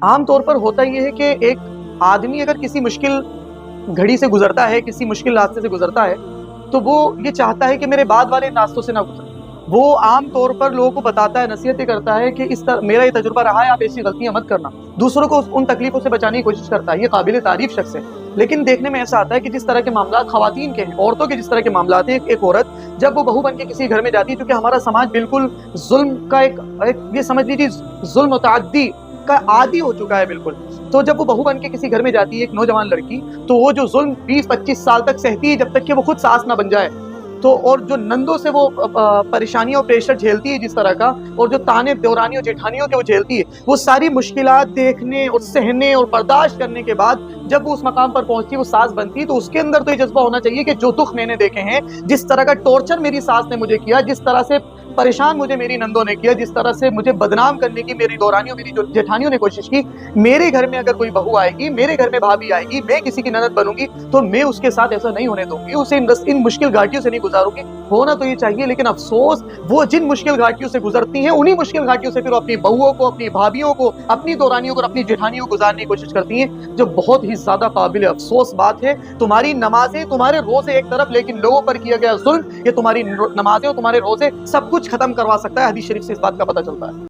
عام طور پر ہوتا یہ ہے کہ ایک آدمی اگر کسی مشکل گھڑی سے گزرتا ہے، کسی مشکل راستے سے گزرتا ہے، تو وہ یہ چاہتا ہے کہ میرے بعد والے راستوں سے نہ گزرے۔ وہ عام طور پر لوگوں کو بتاتا ہے، نصیحتیں کرتا ہے کہ اس طرح میرا یہ تجربہ رہا ہے، آپ ایسی غلطیاں مت کرنا، دوسروں کو ان تکلیفوں سے بچانے کی کوشش کرتا ہے۔ یہ قابل تعریف شخص ہے۔ لیکن دیکھنے میں ایسا آتا ہے کہ جس طرح کے معاملات خواتین کے ہیں، عورتوں کے جس طرح کے معاملات ہیں، ایک عورت جب وہ بہو بن کے کسی گھر میں جاتی ہے، کیونکہ ہمارا سماج بالکل ظلم کا ایک یہ سمجھ لیجیے ظلم و تعدی کا عادی ہو چکا ہے بالکل۔ تو جب وہ بہو بن کے کسی گھر میں جاتی ہے ایک نوجوان لڑکی، تو وہ جو ظلم 20-25 سال تک سہتی ہے جب تک کہ وہ خود ساس نہ بن جائے، تو اور جو نندوں سے وہ پریشانیوں اور پریشر جھیلتی ہے جس طرح کا، اور جو تانے دیورانیوں جیٹھانیوں کے وہ جھیلتی ہے، وہ ساری مشکلات دیکھنے اور سہنے اور برداشت کرنے کے بعد جب وہ اس مقام پر پہنچتی ہے، وہ ساس بنتی ہے، تو اس کے اندر تو یہ جذبہ ہونا چاہیے کہ جو دکھ میں نے دیکھے ہیں، جس طرح کا ٹورچر میری ساس نے مجھے کیا، جس طرح سے پریشان مجھے میری نندوں نے کیا، جس طرح سے مجھے بدنام کرنے کی میری دورانیوں میری جو جیٹھانیوں نے کوشش کی، میرے گھر میں اگر کوئی بہو آئے گی، میرے گھر میں بھابھی آئے گی، میں کسی کی نند بنوں گی، تو میں اس کے ساتھ ایسا نہیں ہونے دوں گی، اسے ان مشکل گھاٹیوں سے نہیں گزاروں گی۔ ہونا تو یہ چاہیے، لیکن افسوس وہ جن مشکل گھاٹیوں سے گزرتی ہیں، انہی مشکل گھاٹیوں سے پھر وہ اپنی بہوؤں کو، اپنی بھابھیوں کو، اپنی دورانیوں کو اور اپنی جیٹھانیوں کو گزارنے کی کوشش کرتی ہیں، جو بہت ہی زیادہ قابل افسوس بات ہے۔ تمہاری نمازیں، تمہارے روزے ایک طرف، لیکن لوگوں پر کیا گیا ظلم، یہ تمہاری نمازیں اور تمہارے روزے سب کچھ ختم کروا سکتا ہے۔ حدیث شریف سے اس بات کا پتہ چلتا ہے۔